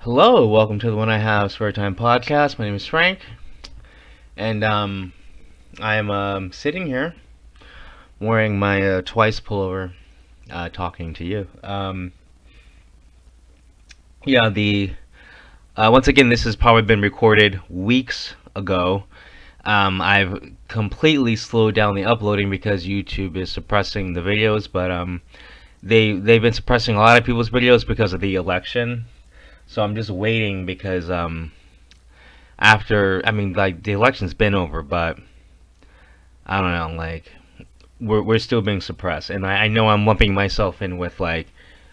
Hello, welcome to the One I Have Spare Time podcast. My name is Frank, and I'm sitting here wearing my twice pullover, talking to you. Yeah, the once again, this has probably been recorded weeks ago. I've completely slowed down the uploading because YouTube is suppressing the videos, but they've been suppressing a lot of people's videos because of the election. So I'm just waiting because after like the election's been over, but I don't know, like we're still being suppressed, and I know I'm lumping myself in with like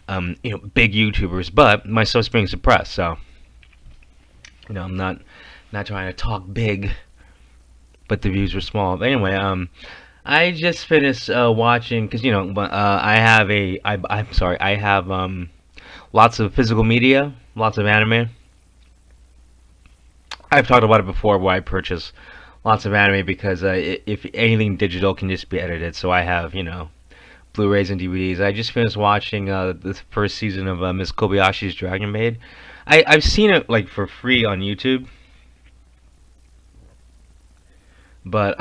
big YouTubers, but my stuff's being suppressed, so I'm not trying to talk big, but the views are small. But anyway, I just finished watching because I have I'm sorry, I have lots of physical media, lots of anime. I've talked about it before where I purchase lots of anime because if anything digital can just be edited. So I have, Blu-rays and DVDs. I just finished watching the first season of Miss Kobayashi's Dragon Maid. I've seen it like for free on YouTube, but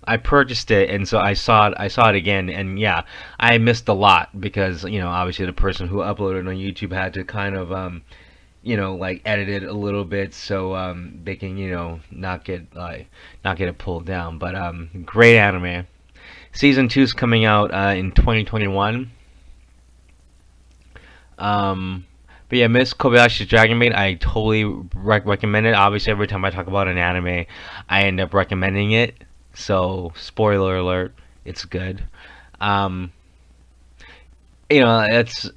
I purchased it and so I saw it again, and yeah, I missed a lot because obviously the person who uploaded on YouTube had to kind of like edit it a little bit so they can not get it pulled down. But great anime. Season 2 is coming out in 2021. But yeah, Miss Kobayashi's Dragon Maid, I totally recommend it. Obviously, every time I talk about an anime, I end up recommending it. So, spoiler alert, it's good. Um, it's.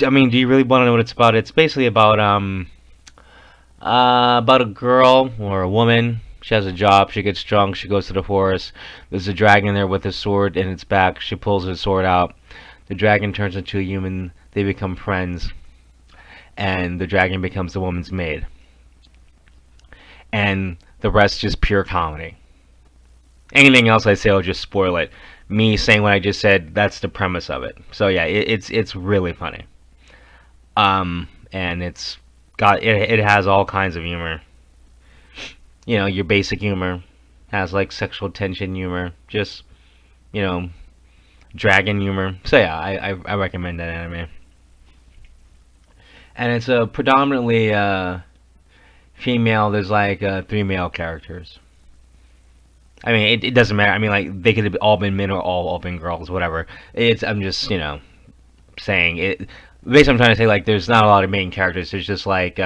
I mean, do you really want to know what it's about? It's basically about a girl or a woman. She has a job. She gets drunk. She goes to the forest. There's a dragon there with a sword in its back. She pulls her sword out. The dragon turns into a human. They become friends, and the dragon becomes the woman's maid. And the rest just pure comedy. Anything else I say will just spoil it. Me saying what I just said, that's the premise of it. So yeah, it's really funny. And it has all kinds of humor. Your basic humor has like sexual tension humor, just you know, dragon humor. So yeah, I recommend that anime. And it's a predominantly female. There's like three male characters. I mean, it doesn't matter. I mean, like they could have all been men or all been girls, whatever. I'm just saying it. Basically, I'm trying to say like there's not a lot of main characters. There's just like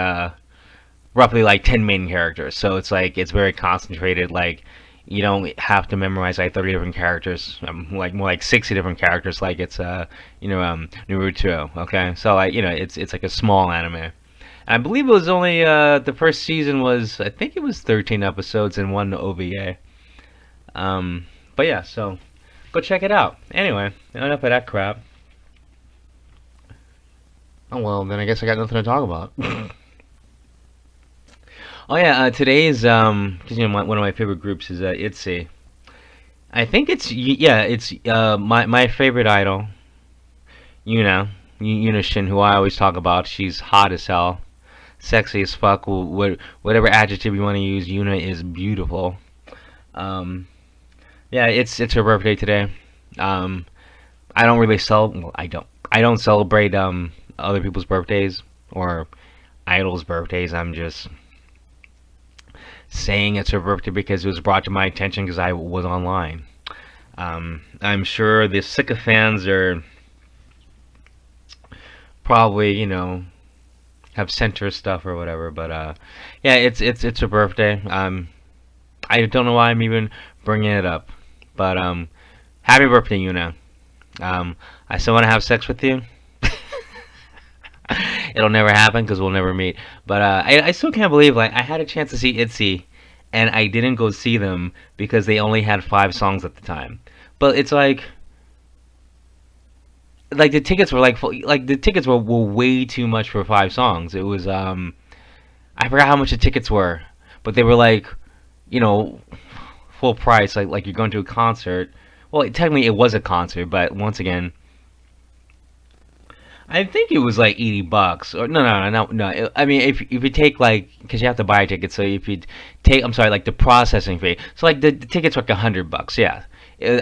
roughly like 10 main characters. So it's like it's very concentrated. Like you don't have to memorize like 30 different characters. Like more like 60 different characters. Like it's Naruto. Okay, so like it's like a small anime. And I believe it was only the first season was I think it was 13 episodes and one OVA. But yeah, so go check it out. Anyway, enough of that crap. Oh well, then I guess I got nothing to talk about. Oh yeah, today's 'cause, one of my favorite groups is ITZY. I think it's my favorite idol, Yuna, Yuna who I always talk about. She's hot as hell, sexy as fuck. Whatever adjective you want to use, Yuna is beautiful. Um, yeah, it's her birthday today. Um, I don't really well, I don't celebrate other people's birthdays or idols' birthdays. I'm just saying it's her birthday because it was brought to my attention because I was online. I'm sure the sycophants are probably have sent her stuff or whatever, but yeah, it's her birthday. I don't know why I'm even bringing it up, but happy birthday, Yuna. I still want to have sex with you. It'll never happen because we'll never meet. But I still can't believe like I had a chance to see ITZY, and I didn't go see them because they only had 5 songs at the time. But it's like the tickets were like the tickets were way too much for 5 songs. It was I forgot how much the tickets were, but they were like you know full price, like you're going to a concert. Well, technically it was a concert, but once again, I think it was like $80 or no. I mean, if you take like because you have to buy a ticket, so if you take, I'm sorry, like the processing fee. So like the tickets were like $100. Yeah,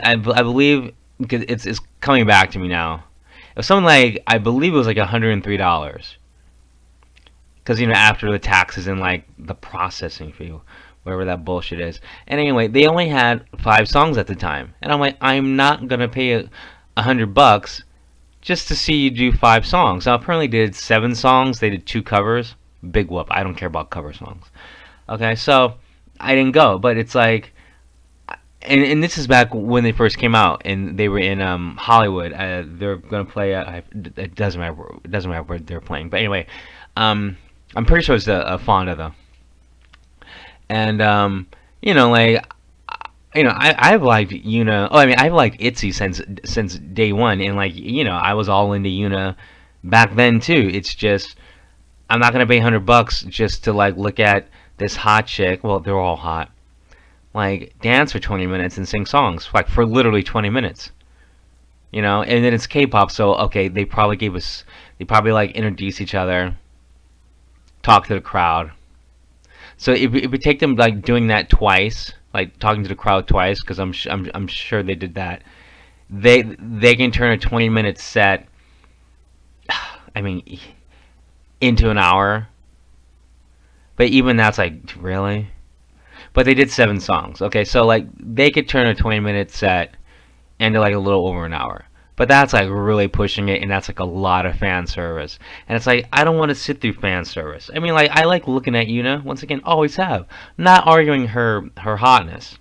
I believe because it's coming back to me now. It was something like I believe it was like $103 because after the taxes and like the processing fee, whatever that bullshit is. And anyway, they only had 5 songs at the time, and I'm like, I'm not gonna pay $100 just to see you do 5 songs. Now apparently they did 7 songs. They did 2 covers. Big whoop. I don't care about cover songs. Okay, so I didn't go, but it's like, and this is back when they first came out, and they were in Hollywood. They're gonna play. It doesn't matter. It doesn't matter where they're playing. But anyway, I'm pretty sure it's a Fonda though. And like I've liked Yuna. Oh, I mean, I've liked ITZY since day one, and like I was all into Yuna back then too. It's just I'm not gonna pay $100 just to like look at this hot chick. Well, they're all hot. Like dance for 20 minutes and sing songs like for literally 20 minutes. And then it's K-pop, so okay, they probably like introduce each other, talk to the crowd. So if we take them like doing that twice, like talking to the crowd twice, because I'm sure they did that. They can turn a 20-minute set, I mean, into an hour. But even that's like really. But they did 7 songs. Okay, so like they could turn a 20-minute set into like a little over an hour. But that's like really pushing it, and that's like a lot of fan service. And it's like I don't want to sit through fan service. I mean, like I like looking at Yuna once again, always have. Not arguing her hotness.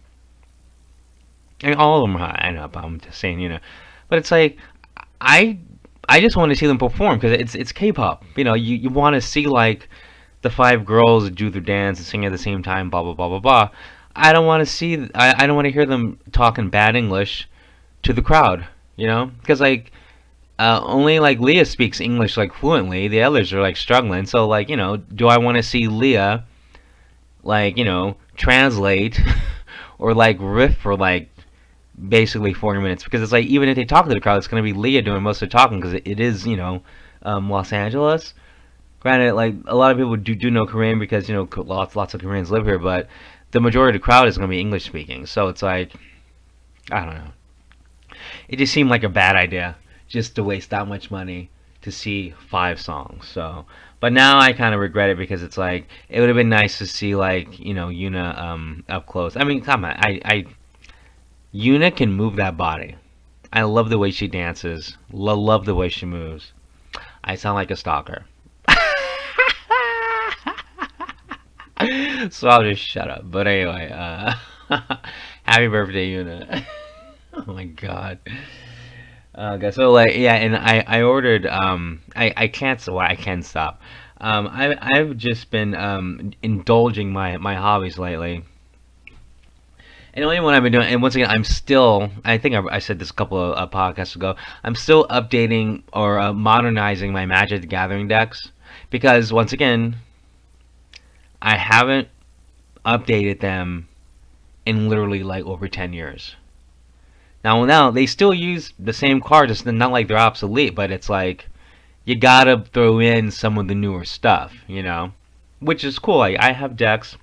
I mean, all of them are hot. I know, but I'm just saying, But it's like I I just want to see them perform because it's K-pop. You want to see like the 5 girls do their dance and sing at the same time. Blah blah blah blah blah. I don't want to hear them talking bad English to the crowd. Because like only like Leah speaks English like fluently. The others are like struggling. So like do I want to see Leah like translate or like riff for like basically 40 minutes? Because it's like even if they talk to the crowd, it's gonna be Leah doing most of the talking because it is Los Angeles. Granted, like a lot of people do know Korean because lots of Koreans live here, but the majority of the crowd is gonna be English speaking. So it's like I don't know. It just seemed like a bad idea just to waste that much money to see 5 songs. So, but now I kind of regret it because it's like it would have been nice to see like Yuna up close. I mean, come on, I Yuna can move that body. I love the way she dances. Love the way she moves. I sound like a stalker. So I'll just shut up. But anyway, happy birthday, Yuna. Oh my god. Okay, so like yeah, and I ordered I can't, so I can stop. I've just been indulging my hobbies lately. And the only one I've been doing, and once again, I think I said this a couple of podcasts ago, I'm still updating or modernizing my Magic the Gathering decks. Because, once again, I haven't updated them in literally like over 10 years. Now, they still use the same cards, it's not like they're obsolete, but it's like, you gotta throw in some of the newer stuff, Which is cool. Like, I have decks.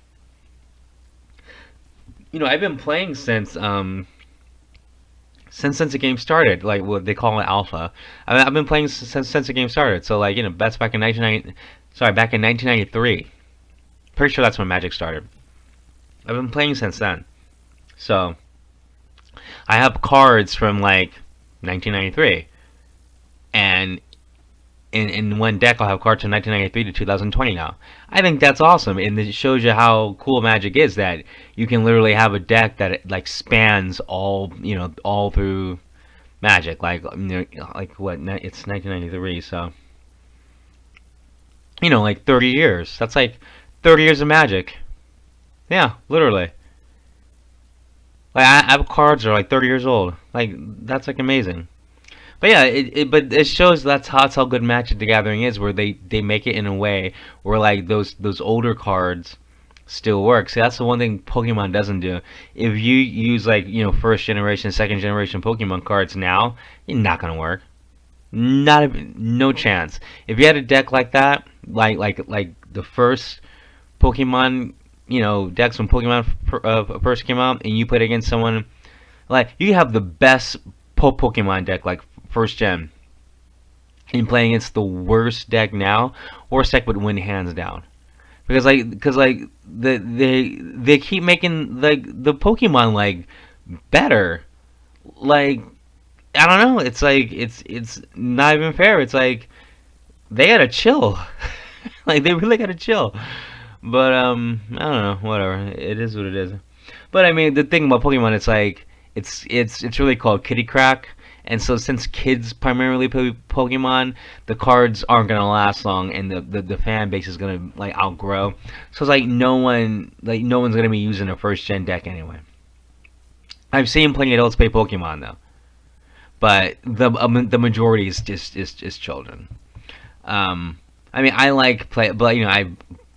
I've been playing since the game started, like what they call it alpha. I've been playing since the game started. So like that's back in 1993. Pretty sure that's when Magic started. I've been playing since then. So I have cards from like 1993, and in one deck I'll have cards from 1993 to 2020 now. I think that's awesome, and it shows you how cool Magic is that you can literally have a deck that like spans all through Magic. Like like what? It's 1993, so like 30 years. That's like 30 years of Magic. Yeah, literally. Like I have cards that are like 30 years old. Like that's like amazing. But yeah, but it shows that's how good Magic the Gathering is, where they make it in a way where like those older cards still work. See, that's the one thing Pokemon doesn't do. If you use like first generation, second generation Pokemon cards now, it's not gonna work. No chance. If you had a deck like that, like the first Pokemon, decks when Pokemon first came out, and you played against someone like you have the best Pokemon deck like first gen, and playing against the worst deck now, worst deck would win hands down. Because they keep making like the Pokemon like better. Like I don't know. It's like it's not even fair. It's like they gotta chill. Like they really gotta chill. But I don't know. Whatever. It is what it is. But I mean, the thing about Pokemon, it's like it's really called kitty crack. And so since kids primarily play Pokemon, the cards aren't gonna last long, and the fan base is gonna like outgrow. So it's like no one's gonna be using a first gen deck anyway. I've seen plenty of adults play Pokemon though, but the majority is just children. I mean, I like play, but I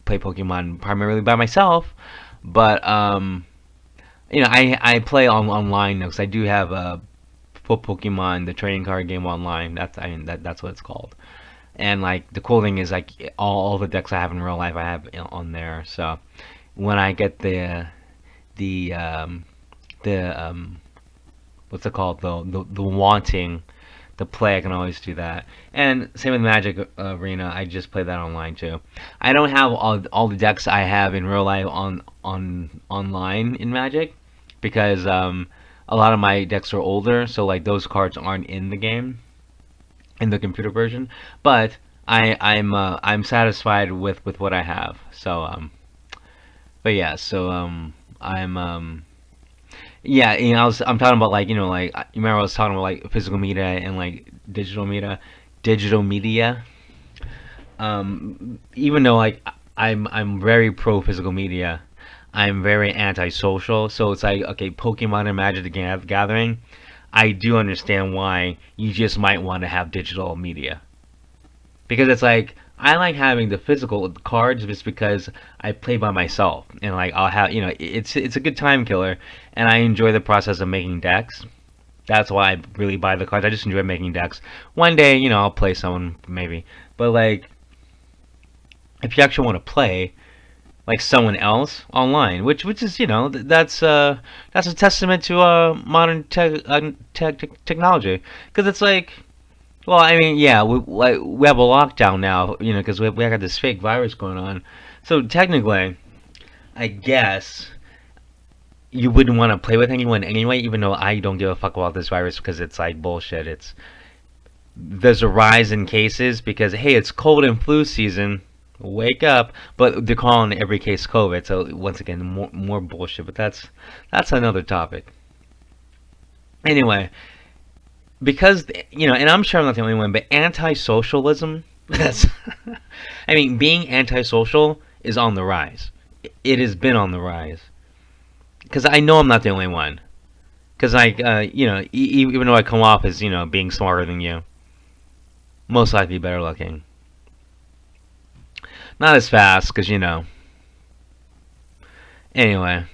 play Pokemon primarily by myself. But I play online though, 'cause I do have a Pokemon, the trading card game online. That's what it's called. And like the cool thing is like all the decks I have in real life I have on there. So when I get the the what's it called, the wanting to play, I can always do that. And same with Magic Arena, I just play that online too. I don't have all the decks I have in real life on online in Magic because a lot of my decks are older, so like those cards aren't in the game in the computer version. But I'm satisfied with what I have. So but yeah, so I'm yeah, I'm talking about like like you remember I was talking about like physical media and like digital media. Even though like I'm very pro physical media, I'm very antisocial. So it's like okay, Pokemon and Magic the Gathering. I do understand why you just might want to have digital media because it's like I like having the physical cards just because I play by myself and like I'll have it's a good time killer and I enjoy the process of making decks. That's why I really buy the cards. I just enjoy making decks. One day, I'll play someone maybe, but like if you actually want to play like someone else online, which is that's a testament to modern technology because it's like well, I mean, yeah, we have a lockdown now, because we got this fake virus going on. So technically, I guess you wouldn't want to play with anyone anyway, even though I don't give a fuck about this virus because it's like bullshit. There's a rise in cases because hey, it's cold and flu season. Wake up! But they're calling every case COVID. So once again, more bullshit. But that's another topic. Anyway, because and I'm sure I'm not the only one, but anti-socialism. That's, I mean, being antisocial is on the rise. It has been on the rise. Because I know I'm not the only one. Because like even though I come off as being smarter than you, most likely better looking, not as fast. Because anyway,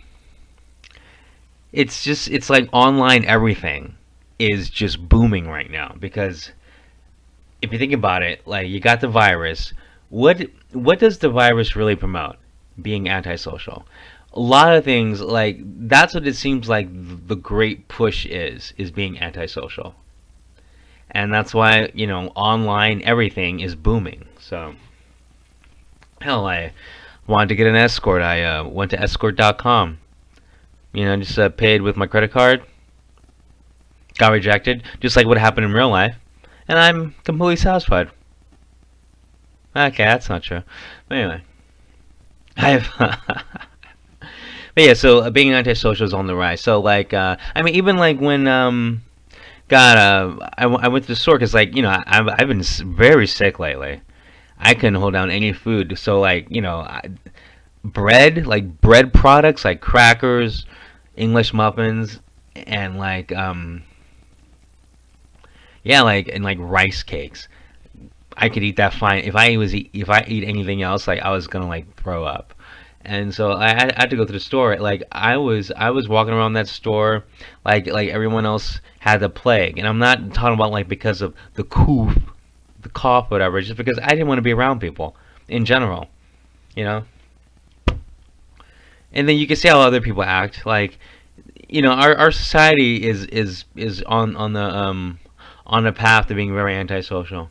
it's like online everything is just booming right now because if you think about it, like you got the virus. What does the virus really promote? Being antisocial. A lot of things like that's what it seems like the great push is being antisocial. And that's why, online everything is booming. So hell I wanted to get an escort. I went to escort.com. Just paid with my credit card. Got rejected, just like what happened in real life, and I'm completely satisfied. Okay, that's not true. But anyway, I've. But yeah, so being antisocial is on the rise. So like, I mean, even like when God, I went to the store because like I've been very sick lately. I couldn't hold down any food, so like bread, like bread products like crackers, English muffins, and like yeah, like and like rice cakes. I could eat that fine. If I eat anything else, like I was gonna like throw up. And so I had to go to the store. Like I was walking around that store like everyone else had the plague, and I'm not talking about like because of the cough, whatever. Just because I didn't want to be around people in general, you know. And then you can see how other people act. Like our society is on the path to being very antisocial.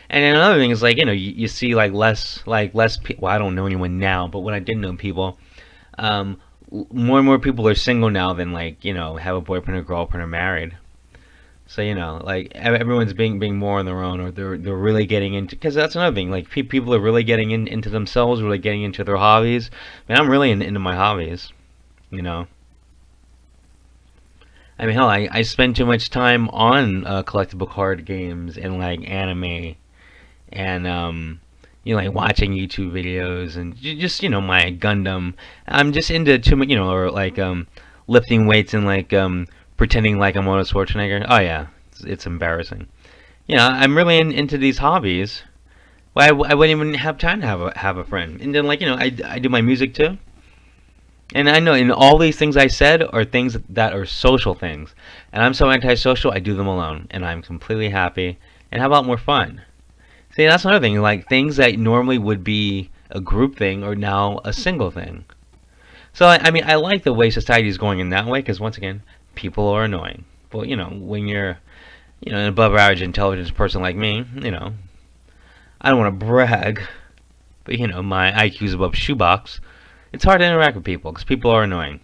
And then another thing is like you see less people. Well, I don't know anyone now, but when I did know people, um, more and more people are single now than like have a boyfriend or girlfriend or married. So like everyone's being more on their own, or they're really getting into, because that's another thing. Like people are really getting into themselves, really getting into their hobbies. Man, I'm really into my hobbies. You know, I mean, hell, I spend too much time on collectible card games and like anime and like watching YouTube videos and just my Gundam. I'm just into too much, or like lifting weights and like pretending like I'm Arnold Schwarzenegger. Oh yeah, it's embarrassing. I'm really into these hobbies. Well, I wouldn't even have time to have a friend. And then like I do my music too. And I know in all these things I said are things that are social things. And I'm so antisocial, I do them alone. And I'm completely happy. And how about more fun? See, that's another thing. Like things that normally would be a group thing are now a single thing. So I mean, I like the way society is going in that way because once again, people are annoying. But when you're an above average intelligence person like me, I don't want to brag, but my IQ's above shoebox. It's hard to interact with people because people are annoying.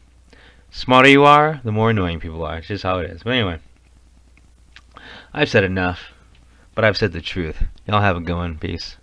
Smarter you are, the more annoying people are. It's just how it is. But anyway, I've said enough, but I've said the truth. Y'all have a good one. Peace.